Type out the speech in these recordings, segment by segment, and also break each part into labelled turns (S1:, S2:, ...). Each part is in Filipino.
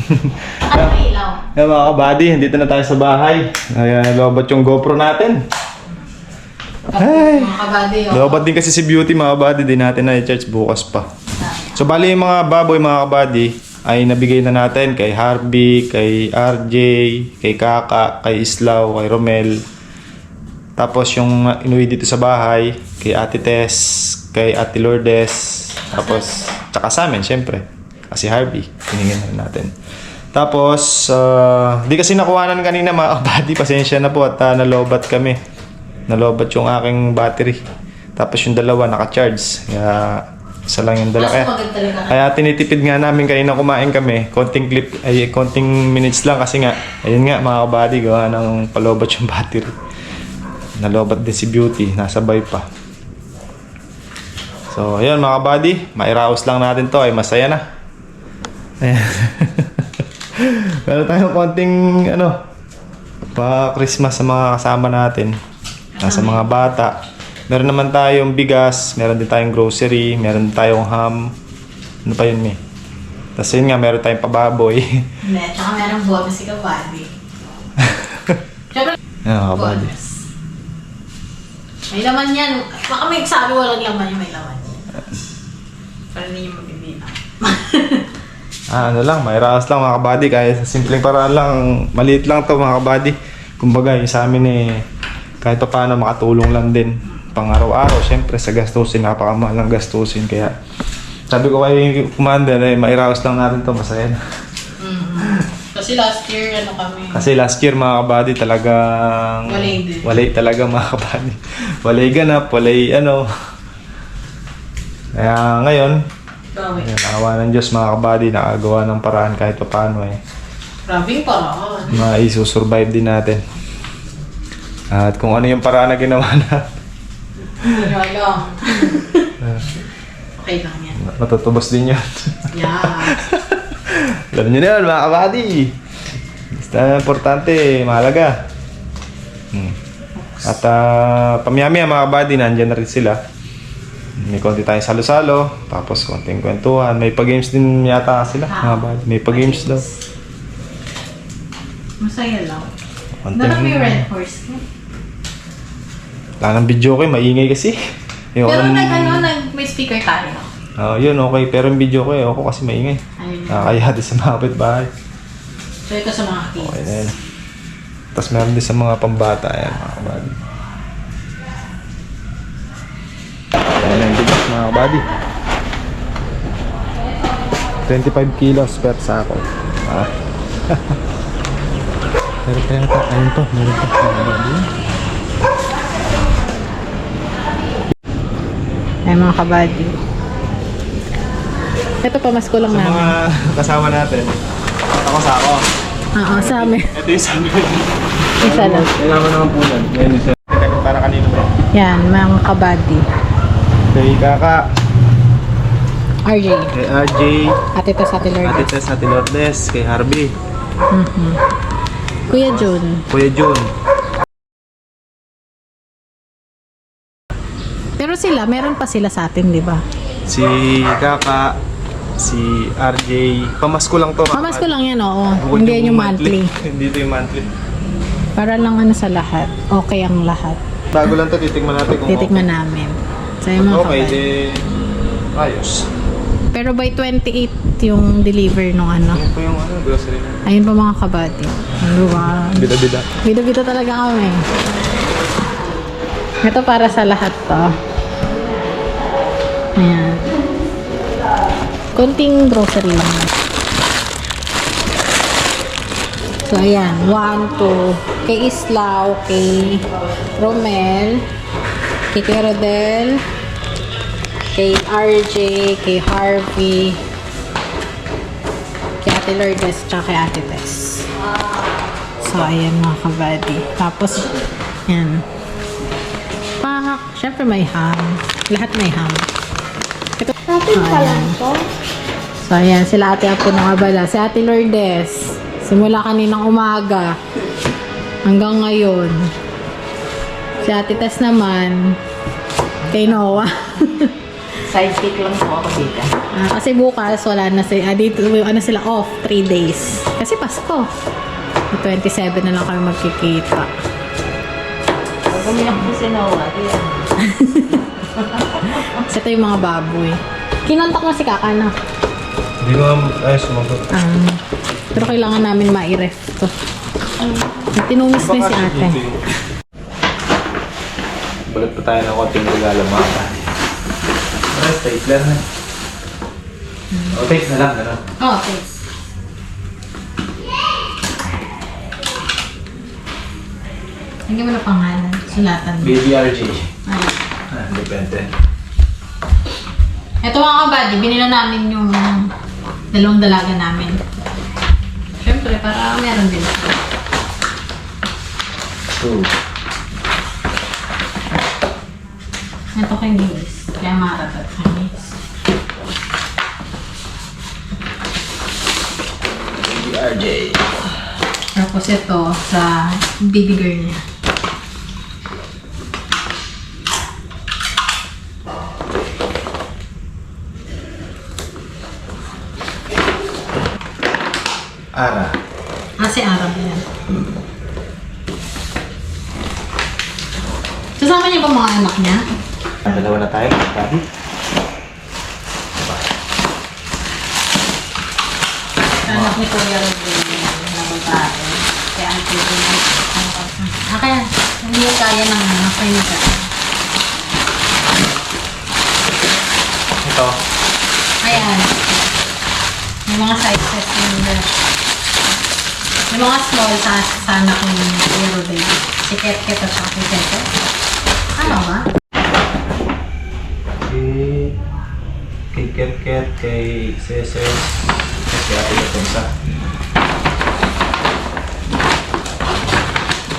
S1: Ano may ilaw?
S2: Yan mga kabady, dito na tayo sa bahay. Ayan, lobot yung GoPro natin. Ay!
S1: Mga kabady, oh.
S2: Lobot din kasi si Beauty mga kabady, di natin na i-charge bukas pa. So bali yung mga baboy mga kabady ay nabigay na natin kay Harvey, kay RJ, kay Kaka, kay Islaw, kay Romel. Tapos yung inuwi dito sa bahay, kay Ate Tess, kay Ate Lourdes, tapos tsaka sa amin syempre. Kasi Harvey, tinignan na natin. Tapos, di kasi nakuhanan kanina mga kabady, pasensya na po at nalobat kami. Nalobat yung aking battery. Tapos yung dalawa naka-charge. Kaya isa lang yung dala. Kaya tinitipid nga namin kanina kumain kami. Konting minutes lang kasi nga, ayun nga mga kabady, gawa ng palobat yung battery. Nalobat din si Beauty, nasabay pa. So, ayun mga kabady, mairaos lang natin to, ay masaya na. Ayan. Meron tayong konting pa-Christmas sa mga kasama natin. Nasa mga bata. Meron naman tayong bigas, meron din tayong grocery, meron din tayong ham. Ano pa yun, May? Tapos yun nga, meron tayong pababoy.
S1: Hindi, tsaka meron bonus si kabady. Siyempre,
S2: Ayan, kabady.
S1: bonus. May laman yan. Baka may sabi walang laman yung may laman. Para hindi yung magbibina.
S2: Ano lang, may raos lang mga kabady. Kaya sa simpleng paraan lang, maliit lang to mga kabady. Kumbaga, yung sa amin kahit pa paano makatulong lang din. Pang araw-araw, syempre sa gastusin, napakamahal ng gastusin. Kaya sabi ko kay Commander, mairaos lang natin to, masaya na.
S1: Kasi last year, kami.
S2: Kasi last year mga kabady talagang
S1: Walay din.
S2: walay talaga mga kabady. Walay ganap, walay Kaya ngayon,
S1: Grabe.
S2: ayan, awa ng Diyos mga kabady, nakagawa ng paraan kahit pa paano
S1: Grabe yung paraan.
S2: maisurvive din natin. At kung ano yung paraan na ginawa natin,
S1: Wala. Okay lang yan.
S2: matutubos din yun.
S1: Yeah.
S2: Alam nyo na yun mga kabady. Basta importante, mahalaga. At pamiyami mga kabady, nandyan na rin sila. May konti tayong salo-salo, tapos konting kwentuhan. May pa-games din yata sila mga kabady. May pa-games daw.
S1: Masaya lang.
S2: Konting...
S1: Dapat may red horse.
S2: Wala ng video ko, maingay kasi. Yung,
S1: Pero may speaker tayo.
S2: yun okay, pero yung video ko ako kasi maingay.
S1: Ayun.
S2: Nakakaya din sa mga kapitbahay.
S1: So ito sa mga kids.
S2: Okay na yun. Tapos meron din sa mga pambata, ayan mga kabady. Ayan yung bigas mga kabady. 25 kilos per sako. Meron pa yata, ayun pa, meron pa mga kabady.
S1: Ay mga kabady. Ito pamasko lang
S2: Sa
S1: namin.
S2: mga kasama natin, ako sa ako.
S1: Oo, sa amin.
S2: Ito yung sabi ko.
S1: Isa lang.
S2: Kailangan ng punan. Yan yung sabi. Para kanino ba?
S1: Yan, mga kabady.
S2: Kay Kaka,
S1: RJ.
S2: kay RJ,
S1: At ito sa
S2: Ate
S1: Lourdes.
S2: Tess, Ate Lourdes, kay Harvey,
S1: Kuya Jun.
S2: Kuya Jun.
S1: Pero sila, meron pa sila sa atin, di ba?
S2: Si Kaka, si RJ, pamasko lang to.
S1: Pamasko lang yan, oo.
S2: Huwag
S1: Hindi yan yung monthly.
S2: Hindi ito yung monthly.
S1: Para lang sa lahat. Okay ang lahat.
S2: Bago lang to, titikman natin kung
S1: Titikman namin. Sa mga
S2: okay.
S1: kabady.
S2: Ayos.
S1: Pero by 28 yung deliver nung
S2: Ano po yung grocery na?
S1: Ayun pa mga kabady. Wow.
S2: Bida-bida.
S1: Bida-bida talaga kami. Ito para sa lahat to. Ayan. Konting grocery lang. So, ayan. 1, 2. Kay Islaw, kay Romel, kay Rodel, kay RJ, kay Harvey, kay Ate Lourdes, tsaka kay Ate Tess. So, ayan mga kabady. Tapos, yan. Syempre may ham. Lahat may ham. Ito.
S3: Natin pa lang to.
S1: So, ayan. Sila ate Apo ng abala. Si Ate Lourdes. Simula kaninang umaga. Hanggang ngayon. Si Ate Tess naman. Kay Noah.
S3: Sidekick lang po ako dito.
S1: Kasi bukas wala na sila, dito ano sila off, 3 days. Kasi Pasko. 27 na lang kami magkikita.
S3: Pag umiyak po si Noah, yan.
S1: Kasi ito yung mga baboy. Kinontak mo si Kaka na.
S2: Hindi ko sumagot.
S1: Pero kailangan namin ma-ref to. Tinumis na si ate.
S2: Balat pa tayo ng konting regalo mga pa. Stapler na. O, tape na lang. Gano'n.
S1: Okay. Lagyan mo na pangalan. Sulatan mo.
S2: Baby RJ.
S1: Ay.
S2: Depende.
S1: Ito mga kabady, binila namin yung dalawang dalaga namin. Siyempre, para meron din.
S2: So,
S1: Ito kay Nilis. Kaya maratat kay Nilis.
S2: Baby RJ.
S1: Tapos ito sa baby girl niya.
S2: Ara.
S1: Si Arab yan. Sasama niya ba mga anak niya?
S2: Dalawa na tayo. Daddy.
S1: Anak ni Kuya Rodin na babae. Kaya ang pwede na. Kaya hindi yung kaya ng kainika.
S2: Ito.
S1: Ayan. May mga sizes nila. May mga small sa anak ni Kuya Rodin. Si Ket-Ket at saka si Tete. Ano ba?
S2: Kay Ket-Ket, kay Seses, kay Ate Latonsa.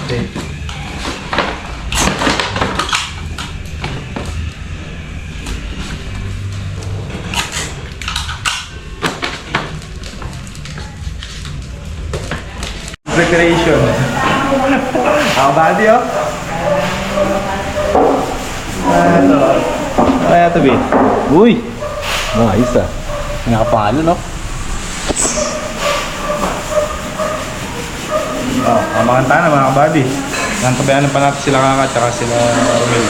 S2: Okay. Preparation. How about you? Ito. Kaya ito, B.
S4: Uy! Ayos ah. Nakapangalo, no?
S2: Mga na mga kabady. Nantabayanan pa natin sila Kaka at saka sila Romel.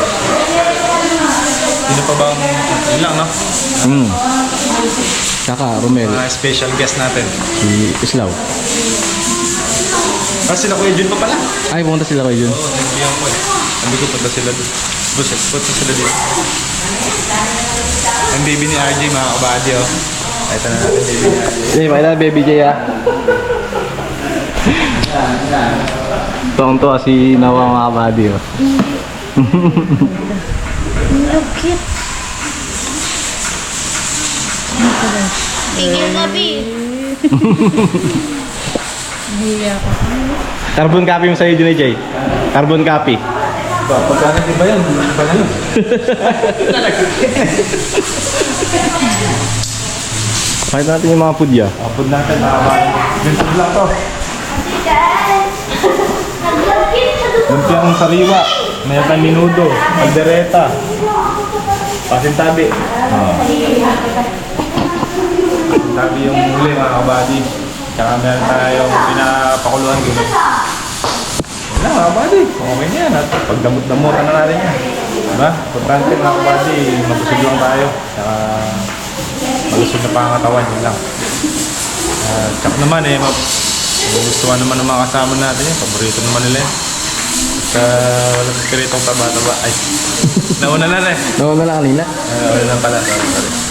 S2: Sino pa bang yun lang, no?
S4: Saka, Romel,
S2: Mga special guest natin.
S4: si Islaw.
S2: Sila Kuya Jun pa pala.
S4: Ay, pumunta sila kayo dun.
S2: Oo, nagbiyan ko eh. Sabi ko punta sila doon. Punta sila dito. Ang baby ni RJ mga kabady, oh. Ito na natin baby ni RJ.
S4: Hey, pakita na, Baby J ah. Tuwang-tuwa si Nawa mga kabady, oh.
S5: Tingin gabi.
S4: Carbon copy mo sa'yo dun, Jay. Carbon copy.
S2: Pagkano di ba yun? Iba na yun.
S4: Pakita natin yung mga pudya.
S2: Apod natin mga kabady. Ganito lang to. Lumpiang sariwa. Mayroon minudo. Aldereta. Pasintabi. Pasintabi yung huli mga kabady. Tsaka meron tayong pinapakuluan gano'n. Wala mga kabady. Okay na yan. At pagdamot-damutan na natin yan. Diba? Importante mga kabady. Mabusog lang tayo. Tsaka malusog na pangatawan. Yun lang. Tsaka naman gustuhan naman ng mga kasama natin yan. Paborito naman nila yan. At walang piritong taba-taba. Ay, nauna na rin.
S4: Nawa na lang kanina.
S2: Wala lang pala. Sorry.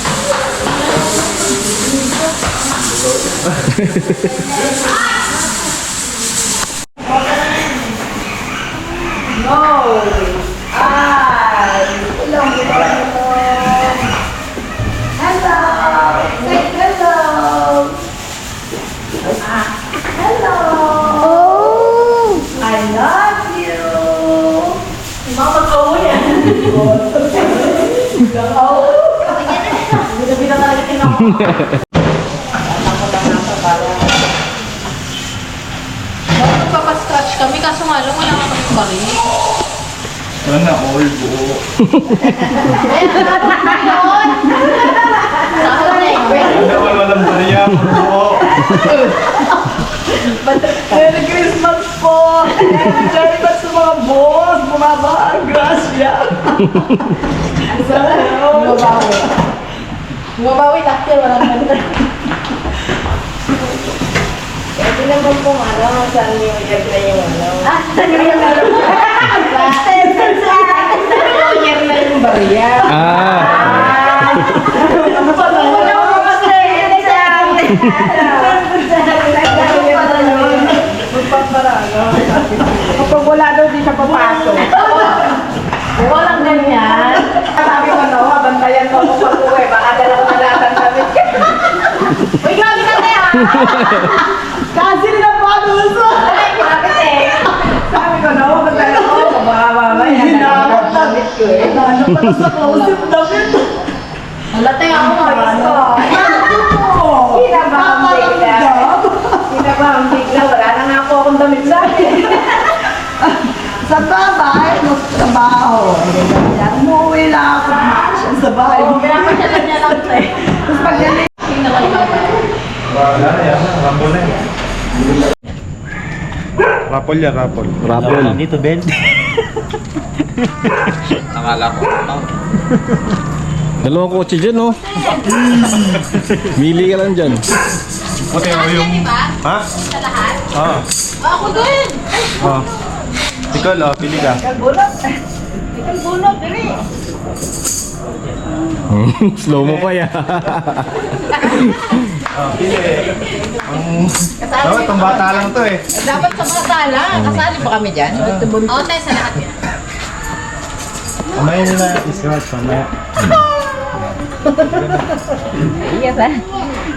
S1: Magpapastretch kami, kaso nga lang wala ka kami bari.
S2: Sana all buo. Ano ba walang bariya? Buo.
S3: Merry Christmas po! Merry Christmas sa mga boss! Bumaba ang grasya!
S1: Bumabawi. Bumabawi last year, walang ganda.
S3: Ito naman po sa New Year na yung
S1: New Year na yung bariya.
S3: Kapag wala daw, di siya papasok.
S1: Walang ganyan.
S3: Sabi ko na, bantayan mo ako pag-uwi. Baka dalawang nalatan kami.
S1: Uy, grabe ka na yan!
S3: Kasi nila pa gusto.
S1: Ay, grabe eh.
S3: Sabi ko na, bantayan mo ako. Baka mamaya. Hinakot damit ko eh. Ano pa sa kausip damit?
S1: Halatay ako
S3: Ano? Kinabahang bigla. Kinabahang bigla. Wala na nga po akong damit sa akin. Sa bahay, magtrabaho. Umuwi lang ako. Sa bahay.
S1: Pinapasyalan niya lang ito eh.
S3: Tapos pagdating.
S2: Wala na yan. Rapol na yan. Rapol yan, rapol.
S4: Rapol.
S6: Dito, Ben. Nakala ko.
S4: Dalawang kotse dyan, no? Mili ka lang dyan.
S2: Puti ako yung... Ha?
S1: Sa lahat?
S2: Ah.
S1: Ako din!
S2: Ah. Ikaw, pili ka.
S3: Kalbunot. Ikaw bunot, dili.
S4: Slow mo pa yan.
S2: Pili. Dapat itong bata lang to eh.
S3: Dapat sa bata lang. Kasali pa kami dyan.
S1: Oo, tayo sa lahat yan.
S2: Mamaya nila i-scratch, mamaya.
S3: Yes, ha?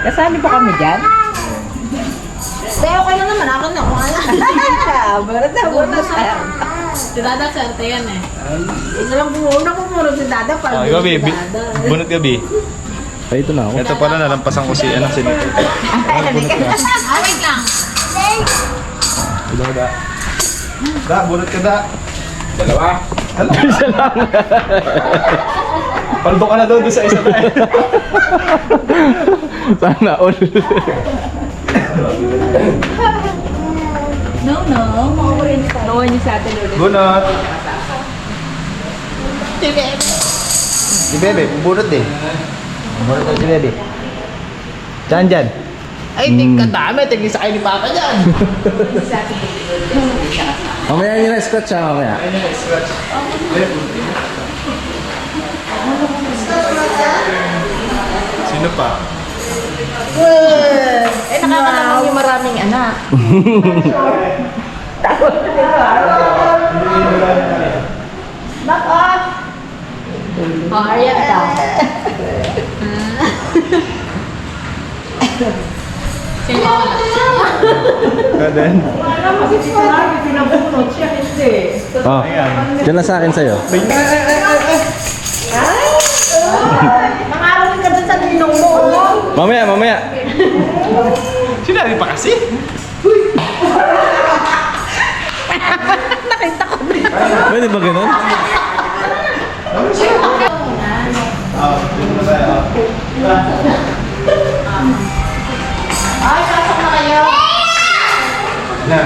S3: Kasali pa kami dyan.
S1: Tayo, okay na naman. Akin na. Kung ano.
S3: Barat na, barat na.
S1: Si Dada, swerte yan eh.
S3: Ito lang una ko muna si Dada.
S2: Ah, ikaw, baby. Bunot ka, Bi.
S4: Ay, ito na ako.
S2: Ito pala, nalampasan ko si anong sinito.
S1: Ah, wait lang.
S2: Ikaw, da. Da, bunot ka, da. Dalawa. Isa lang. Paldo ka na doon sa isa na eh.
S4: Sana all.
S1: No.
S3: Nakuha niyo sa atin ulit.
S2: Bunot.
S1: Si Bebe.
S2: Si Bebe, bunot din. Bunot na si Bebe. Dyan.
S3: Ay, di ka dami. Tingin sa kayo ni Papa dyan.
S4: Mamaya nyo na scratch ha, mamaya.
S2: Sino pa?
S3: Eh, nakakalaman yung maraming anak.
S1: Oh, Arya ka. Sino wala?
S2: Kaden.
S4: Oh, dyan na sa akin sa'yo.
S3: Nangaroon ka dun sa ninong mo.
S4: Mamaya.
S2: Sinabi pa kasi?
S4: Pwede ba ganun?
S1: Ay, pasok na kayo.
S2: Na.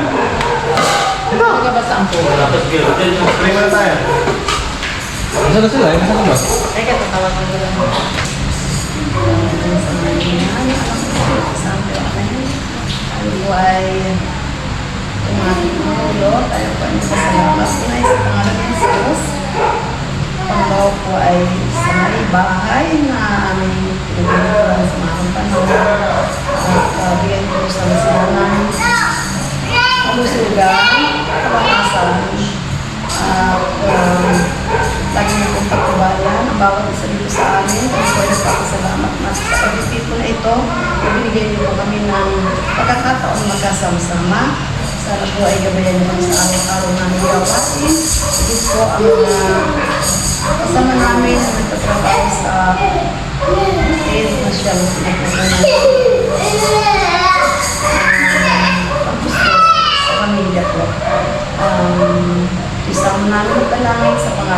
S1: Magabasa ang pulo.
S2: Bring mo na tayo.
S4: Nasaan na sila? Nasaan na ba?
S1: Teka, tatawagan ko lang.
S5: Buhay ang ating Pangulo, tayo po ay nagpasalamat Pinay sa pangalan ng Jesus. Pangalaw po ay sa may bahay na aming pinagpapalala sa mga panahon. At bigyan ko sa masilanan, kalusugan, kalakasan, at lagi niyo pong pagkabayan ang bawat isa dito sa amin. At po ay nagpapasalamat na sa pag-ibig na ito. Binigyan niyo po kami ng pagkakataon magkasama-sama. Sana po ay gabayan niyo kami sa araw-araw namin gawain. Ito po ang kasama namin na nagtatrabaho sa Ted na siya ang paggusto sa pamilya ko. Isang namin panangin sa pangalan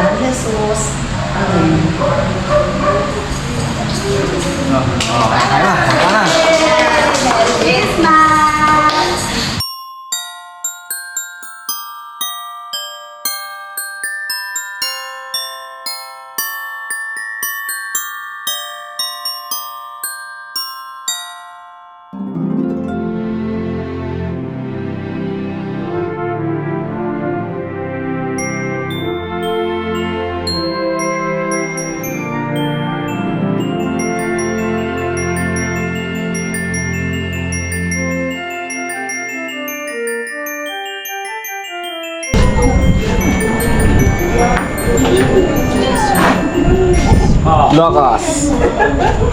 S4: Lakas.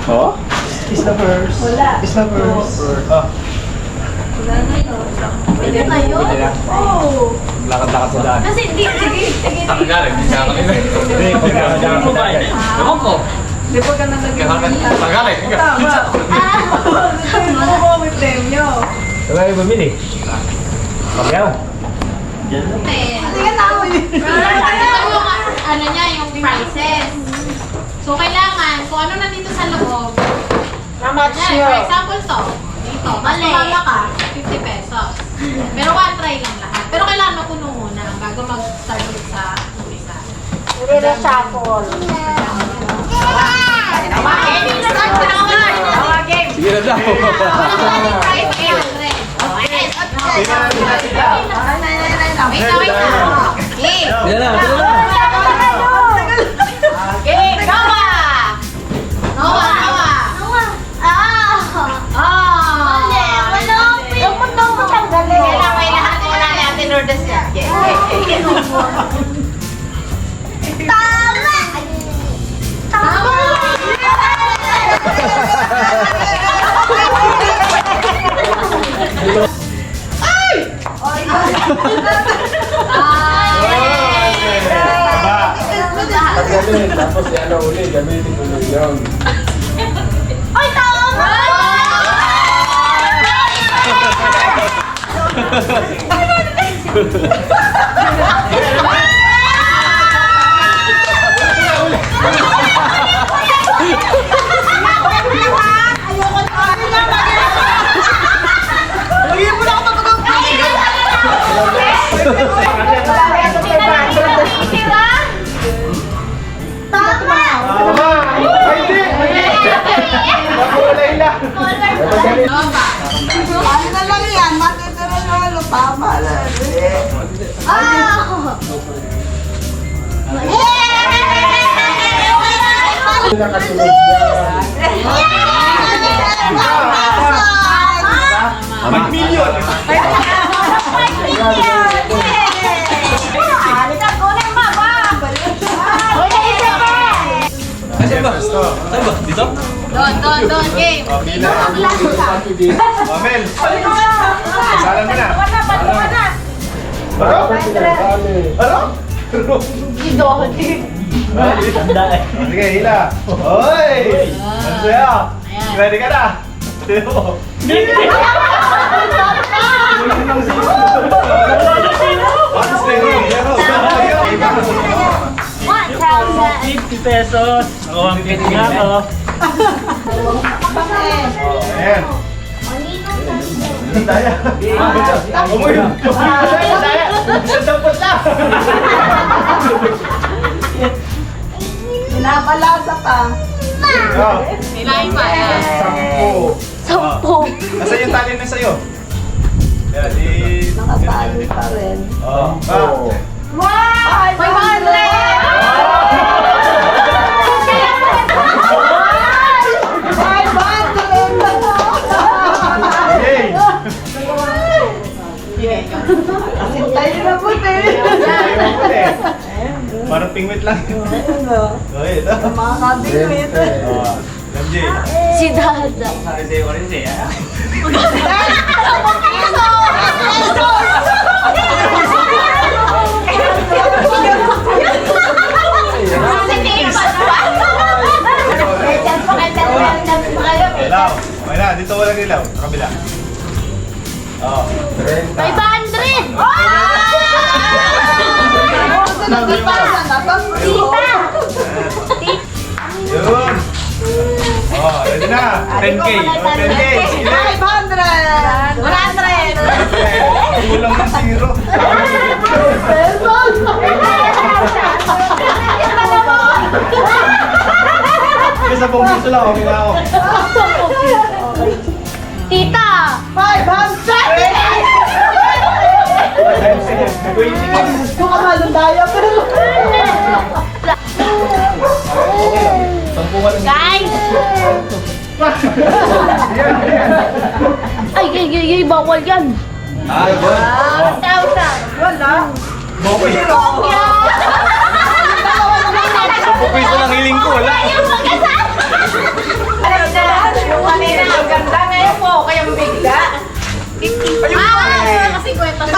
S4: Oh?
S3: Is the first. Wala. Is the first.
S6: Pwede na yun? Oo.
S4: Lakad-lakad sa daan.
S6: Kasi hindi, sige.
S4: Galing, hindi siya kanina. Ewan ko.
S5: Di ba ka nalagyan?
S4: Galing,
S5: Tama mo may premyo.
S4: Wala yung bumili. Pagyaw.
S5: Sige na ako yun.
S6: Ano niya, yung prices. So, kailangan, kung ano nandito sa loob. Yan, for example to. Dito. Mali. Mama ka, 50 pesos. Pero one try lang lahat. Pero kailangan mapuno muna bago mag-start ulit sa umpisa.
S4: Sige na daw.
S6: Try 500. Wait na. Okay.
S4: Sige na, sige na.
S6: Okay, Noah! Noah! Kailangan may lahat wala ni Ate Lourdes yan. Tama!
S4: Tapos si ano uli, gamitin ko lang yun.
S6: Ay, tama!
S3: Ano na lang yan? Matitira na ano? Tama na.
S2: Mag-million!
S4: Saan ba? Saan ba? Dito?
S6: Doon, game.
S2: Okay na. Mamel! Salam mo na. Ano? Ano? Sige, hila. Hoy! Ano sa'yo? Ready ka na? Sino mo? Honest na yun.
S7: 50 pesos. Ako ang nga ako.
S2: Ayan. Daya. Umuy. Daya. Isang dampot lang.
S3: Pinabalasa pa.
S2: Oh,
S6: Nilain pa yan.
S2: 10. Nasaan yung tali na sa'yo? Yan,
S3: Nakatali pa rin.
S2: Oh.
S3: Wow! 500!
S2: Yay!
S3: Tayo na puti.
S2: Parang pingwit lang yun. Oh, ito.
S3: Mga kabingwit.
S2: Oh, MJ.
S6: Si Dada.
S2: Ilaw. Okay na, dito walang ilaw. Sa kabila. Oh.
S6: 500!
S2: Yun. Oh, ready na. 10K. Oh, 10K. Sige.
S3: 500!
S6: 100!
S2: Kulang ng zero. Kasi 10 piso lang, okay na ako.
S6: Tita!
S3: 500!
S2: Sige, 20 na.
S3: Gusto ka malong tayo, pero...
S6: Guys! Ay, bawal yan.
S2: Ay, good.
S3: Wala.
S2: Okay. 10 piso lang hiling ko, wala.
S3: Yung kanina, ang ganda ngayon po, kaya mabigla.
S6: Kasi kwenta sa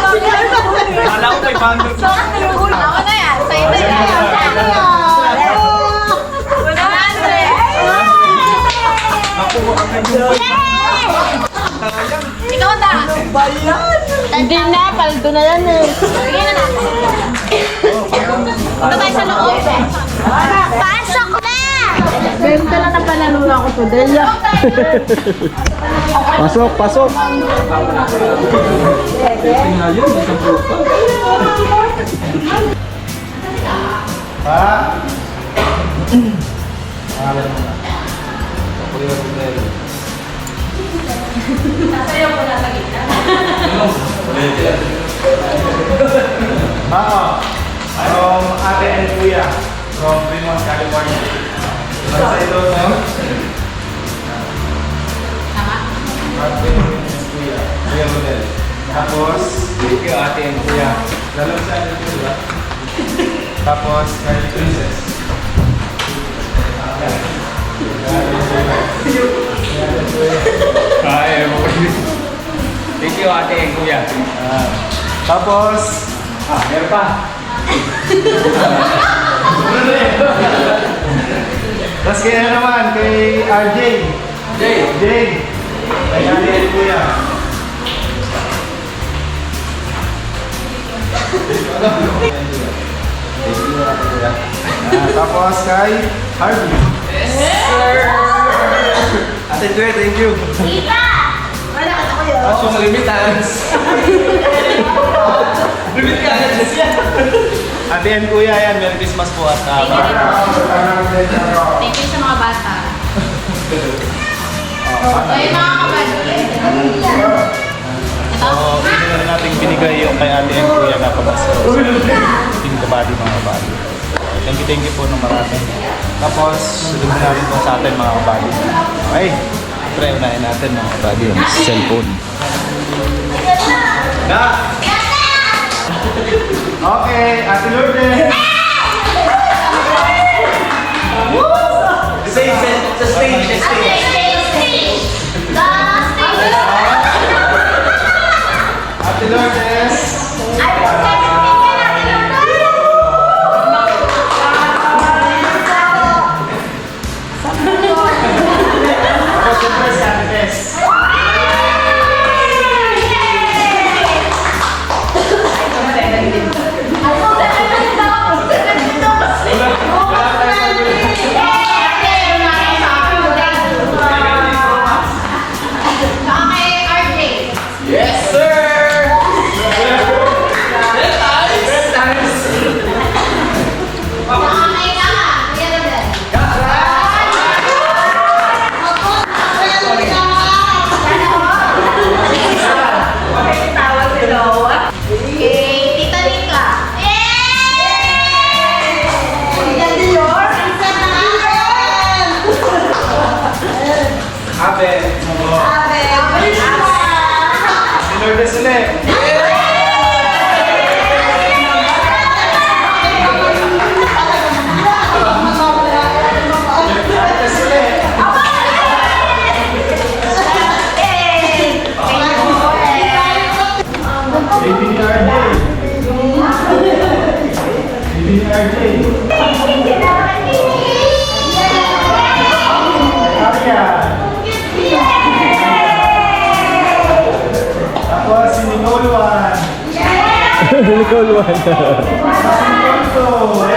S2: Kala ko 500.
S6: Ako na yan. Sa'yo na yan. 100! Ikaw na!
S3: Hindi na, paldo na yan eh.
S6: Sige na natin. Punta tayo sa loob. Pasok na!
S3: Benta lang na panalula ko today.
S2: Pasok, pasok. Ha? From ate and kuya from Fremont, California. Nasa ito, no?
S6: Tama?
S2: Ate and kuya. Kuya model. Tapos, thank you ate and kuya. Lalo sa ate and kuya. Tapos, kay princess.
S4: Ay, thank you ate and kuya.
S2: Tapos, meron pa. Tapos kaya naman, kay RJ. Jay. Kay ate and kuya. Tapos kay Harvey. Ate and kuya, thank you.
S6: Tita!
S4: So, limit limit ka agad siya.
S2: Ate and kuya, yan. Merry Christmas po at
S6: Thank you sa mga bata. So, yung mga kabadyo.
S2: So, hindi na rin natin binigay yung kay ate and kuya na pamasko. Team kabady, mga kabady. Thank you po ng marami. Tapos, sunod na natin po sa atin mga kabady. Okay, try unahin natin mga kabady yung cellphone. Na! Okay, Ate Lourdes!
S4: Sa stage.
S2: Ate Lourdes! Tapos siyempre si Ate Tess.
S4: Yes, sir!
S6: Tita Nika.
S2: Ate! Si Lourdes ulit! Ate Tess ulit! Baby ni RJ! Baby ni RJ! Arya! Tapos si Nicole Juan! Nicole Juan! Nicole!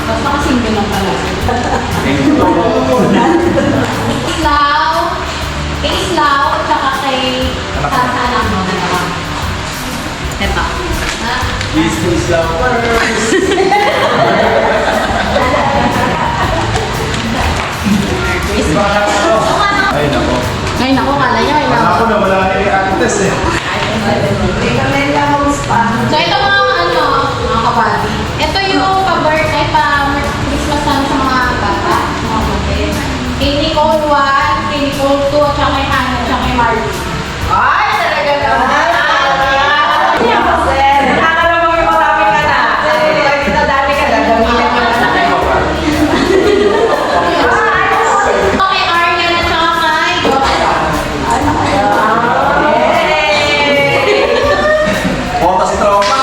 S1: Basta ka single lang pala. Kay Islaw, at saka kay Sasana mo. Ito.
S4: Please, please lang.
S2: Ay, nako.
S1: Ay, naku, kala nyo.
S2: Ako na wala na yung actors eh.
S3: Hindi kami lang spa.
S1: So, ito mga kabady. Ito yung pa-birthday, pa-Christmas namin sa mga bata, mga kapatid. Kay Nicole 1, kay Nicole 2, at saka kay Hannah, at saka kay Marley.
S3: Ay, talaga naman. Nakakalamang yung marami ka na. Pag kita dami ka na, gamitin mo na.
S1: Ito kay Aryan, at saka kay Joshua.
S2: Potas tropa.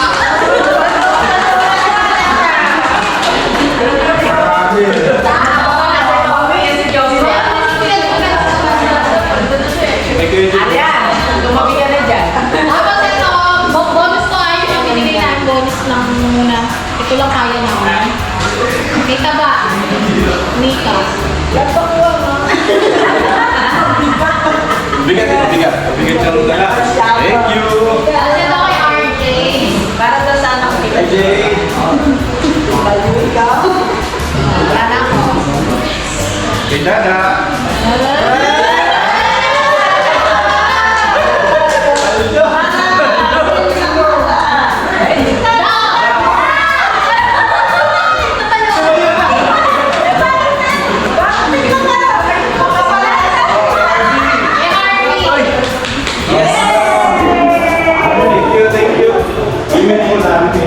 S3: Tumabi ka na dyan.
S1: Tapos ito, bonus ko ay yung binigay namin bonus lang muna. Ito lang kaya namin. Kay Taba, Nika.
S2: Bigat ito, bigat. Bigat yung dala. Thank you.
S1: Tapos ito kay RJ.
S3: Para daw sa anak kita.
S2: Hi, Jay.
S3: Baluwi ka.
S1: Yan ako.
S2: Kay Dada. Thank you, thank you. Email mo lang. Happy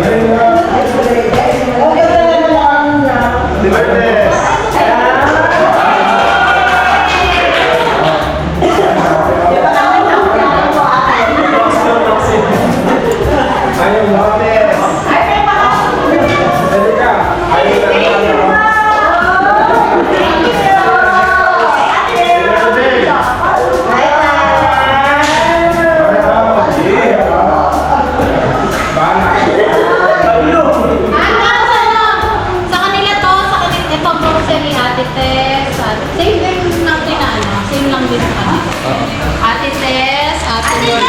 S2: birthday. Ayaw mo, Tes. Halika. Ayaw na lang.
S1: Sa kanila to, ito grocery, Ate Tess. Same din natin na ano, same lang din sa kanila. Ate Tess, Ate Lord.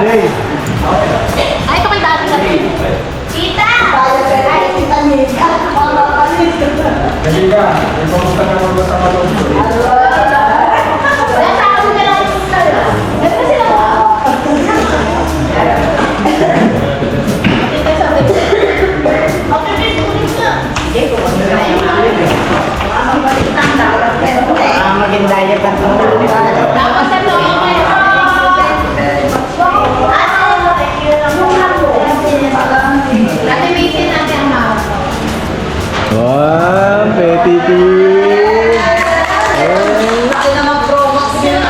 S2: Hey.
S1: Ay, ito kay Daddy natin. Tita!
S3: Ay, kita niya.
S2: Halika. May pamusta ka mo sa malong.
S3: Maganda yan pa.
S1: Tapos ito, Ate Mason natin ang mouth.
S2: Wow, petty tea.
S3: Kasi naman promox yun.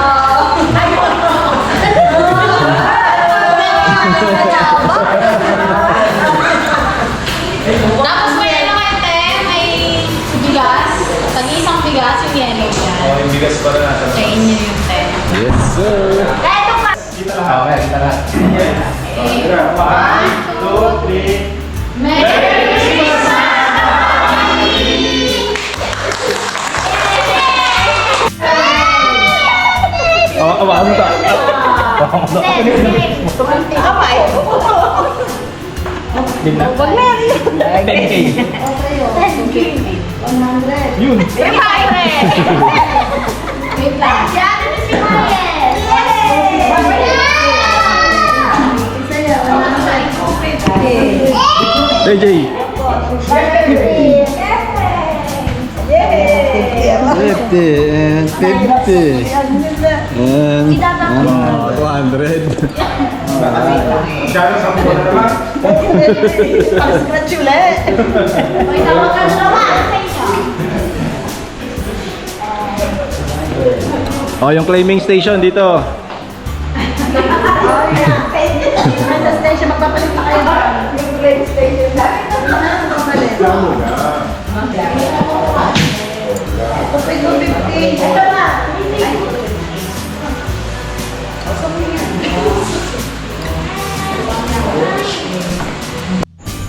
S1: Tapos may ano kayo, te? May bigas. Tag-isang bigas yung yellow yan.
S2: Oh, yung bigas para natin.
S1: Sa inyo yung te.
S2: Yes, sir. Kita lahat. Okay, kita lahat.
S1: Okay.
S2: 1, 2, 3.
S1: Merry Christmas!
S2: Awakan mo ta.
S3: Kamay.
S2: Din na. 10K. Yun.
S1: Wait lang.
S2: Hey, Jay. 50 and 50 and 200. Gano'n sa mga naman?
S3: Congratulate.
S1: Wait, tawagan mo naman sa inyo.
S2: Oh, yung claiming station dito.
S3: Sa station, magpapalit na kayo. Yung play station. Dami na magpapalit. Kupit mo 50. Ito na.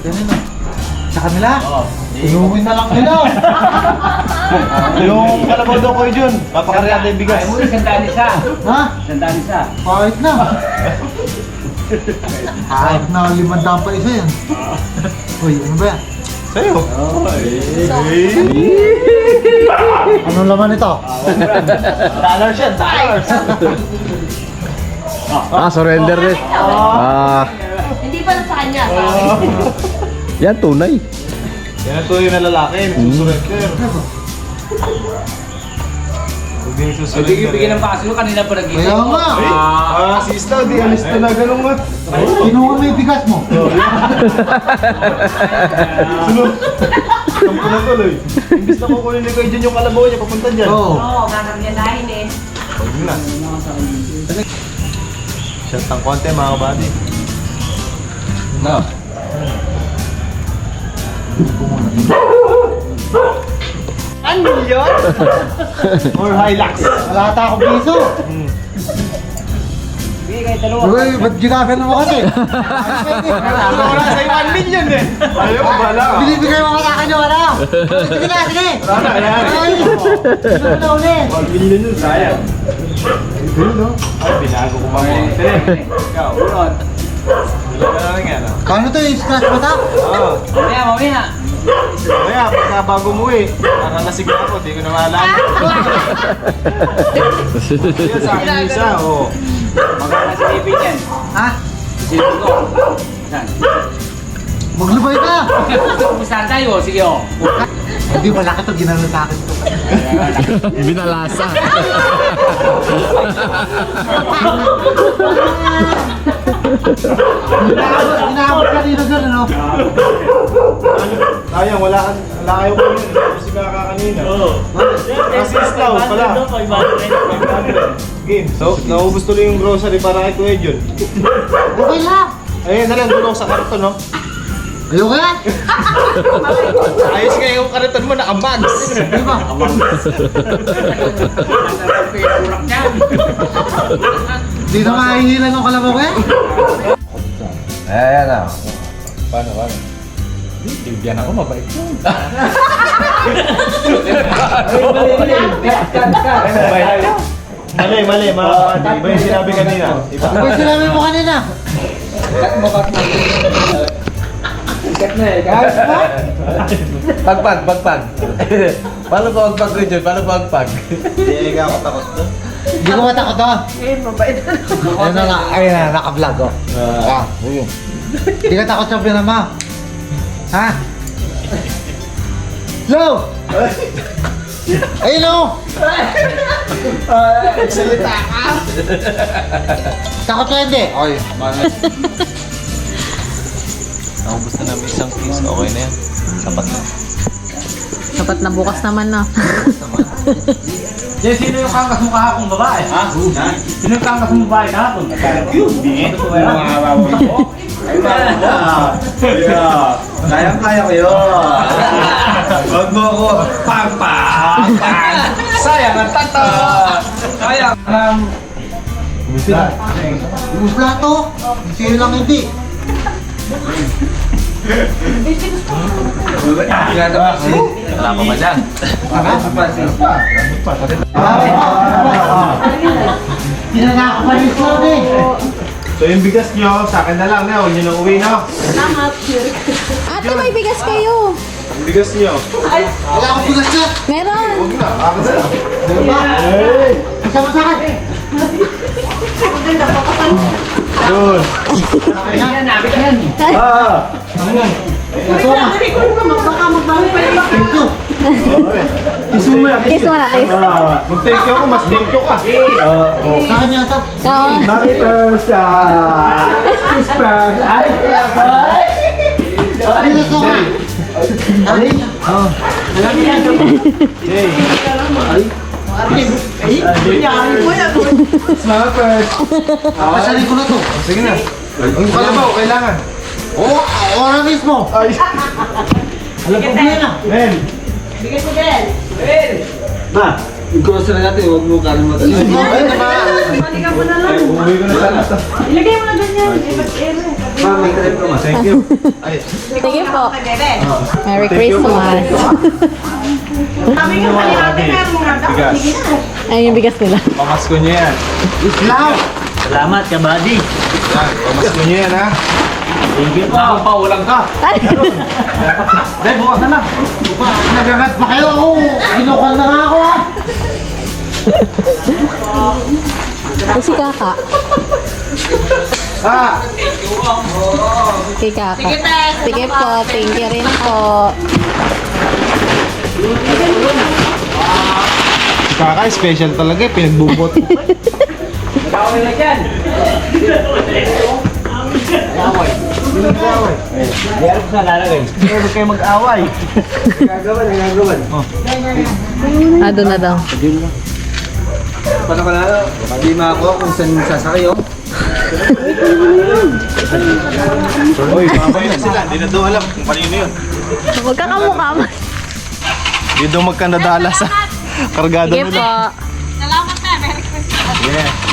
S8: Ganun na. Sa kanila? Inumin na lang nila.
S2: Yung kalabaw daw ko yun, papakarya yung bigas.
S4: Ay mo, sandaan isa.
S8: Ha?
S4: Sandaan isa.
S8: Kahit na. Kahit na 500 pa isa yan. Uy, ano ba yan?
S2: Sa'yo.
S8: Anong laman ito?
S2: Dollars yan, dollars.
S9: Surrender din.
S6: Hindi pa na sa kanya.
S9: Yan, tunay.
S2: Yan ang tuloy na lalaki, nagsusurrender. Huwag din
S4: Ay,
S2: susurrender.
S4: bigyan ng paso ko kanina pa nag-iisip.
S8: Kaya nga.
S2: Si Isla, di alis na ganun nga.
S8: Kinuha mo yung bigas mo.
S2: Sunod. Sampo na tuloy. Imbis na kukunin ni Kuya dyan yung kalabaw niya, papunta dyan.
S8: Oo.
S5: Gagagyandahin eh.
S2: Huwag na. Shot ng konti mga kabady.
S4: No.
S2: Ano yun? Or Hilux?
S8: Wala ata akong piso. Uy, ba't ginagan mo kasi?
S2: Wala sa'yo 1 million eh. Ayaw ko bala ka.
S8: Binibigay mo sa akin yung ano? Sige na, sige.
S2: Sana, ayan.
S8: Ay, ano na ulit?
S2: 1 million yun, sayang. Ay, binago ko pa mo.
S4: Ikaw, unod.
S8: Paano to yung scratch ba ta?
S2: Oo.
S4: Mamaya.
S2: Kaya, pagka bago mo eh, nakalasig na ako, di ko na maalala. Yun sa akin yung isa, oo.
S4: Magkano si David yan?
S8: Ha?
S4: Silipin ko. Saan?
S8: Maglubay ka!
S4: Saan tayo? Sige o.
S8: Hindi, malaki to, ginano sa akin to.
S9: Binalasa.
S8: Ginamot ka dito dyan, ano?
S2: Sayang, wala kayo ko yun. Kasi kaka kanina. Kasi islaw pala. Game. So, naubos tuloy yung grocery para kay Kuya Jun.
S8: Okay lang.
S2: Ayun, nalang doon sa karton, no?
S8: Ayoko yan.
S2: Ayos nga yung karton mo, naka-mags.
S8: Di ba? Hindi na mahihilan ng kalabaw ko yan.
S9: Ayan na.
S2: Paano?
S9: Bibigyan ako, mabait mo.
S2: Mali, mga kapatid. Iba yung sinabi kanina. Iba.
S8: Ano ba sinabi mo kanina?
S9: Pagpag. Paano ba pagpag rin yun? Paano pagpag?
S2: Hindi ka ako takot doon.
S8: Hindi ko matakot to. Ayun na nga, ayun na, naka-vlog oh. Ayun. Hindi ka takot sa pinama. Ha? Slow! Ayun oh!
S2: Salita ka!
S8: Takot ka hindi? Ay,
S2: Naubos na namin isang piece. Okay na yan. Sapat na.
S1: Dapat na bukas naman na.
S7: Diyan, sino yung kangkas mo kahapon babae? Ha? Sino yung kangkas mo babae kahapon? Hindi.
S2: Kaya ko yun. Huwag mo ako. Pang. Sayang ang tata. Sayang.
S8: ubus lahat to. Sino lang hindi?
S4: Wala pa ba dyan?
S8: Tinanaka pa rin ko eh.
S2: So yung bigas nyo, sa akin na lang na. Huwag nyo nang uwi na.
S6: Ate, may bigas kayo.
S2: Yung bigas nyo.
S8: Wala akong bigas na.
S6: Meron.
S2: Huwag na. Akin na lang.
S8: Diba? Kasama sa akin.
S2: Yun.
S4: Yan, nabit yan.
S8: Thank you.
S2: Kiss mo yan.
S6: Kiss mo na, kiss.
S2: Mag-thank you ako, mas thank you ka.
S8: Sa kanya ito.
S6: Oo.
S2: Marita.
S8: Dito sa akin. Ay? Oo. Pasanin ko na to.
S2: Sige na. Ang kalabaw, kailangan.
S8: Oo, ako na mismo.
S2: Ay.
S8: Alam ko ba yan ah?
S2: Men.
S5: Bigyan mo din.
S2: Ma.
S9: Grocery natin, huwag mo kalimutan.
S3: Halika mo na lang.
S2: Umuwi ko na sana to.
S3: Ilagay mo na ganyan.
S9: Ma'am, may trip ko, ma.
S2: Thank you.
S6: Sige po. Merry
S2: Thank you po.
S6: Christmas.
S3: Kami nga pali natin meron nga daw.
S2: Bigas.
S6: Ayun yung bigas nila.
S2: Pamasko nyo yan.
S7: Salamat ka, buddy.
S2: Yan, pamasko nyo yan ha.
S7: Thank you pa. Paulang ka.
S2: Dahil bukas na lang.
S8: Nagagat pa kayo. Ginukal na nga ako ah.
S6: Ay, si Kaka.
S2: Ah!
S6: Kay Kaka. Sige po. Thank you rin po.
S2: Si Kaka, special talaga eh. Pinagbubot.
S7: Gawin na dyan. Meron ko sa lalagay.
S2: Huwag kayo mag-away.
S9: Nagagawan.
S6: Doon na daw.
S9: Paano ka na? Hindi makakuha kung saan sasakay, oh.
S2: Uy, mamay na sila. Hindi na daw alam kung kanino yun.
S6: Huwag ka kamukha mo.
S2: Hindi daw magkandadala sa kargado
S6: Sige po.
S2: nila.
S6: Salamat na. Merry Christmas.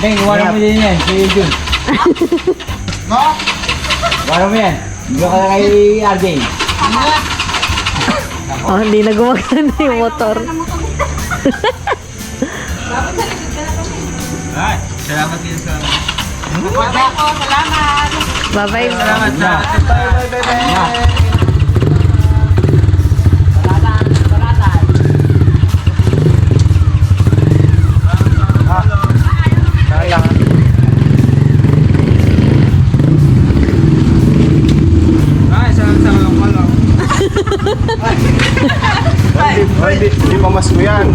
S7: Deng, iwanan mo din yan. Kay Jun. Iwanan mo yan. Hindi ka kay RJ.
S6: Oh, hindi na gumagana yung motor.
S9: Ay, salamat din sa...
S6: Bye-bye.
S9: Salamat sa... Ay, salamat sa mga pala.
S2: Hindi pa mas mo yan.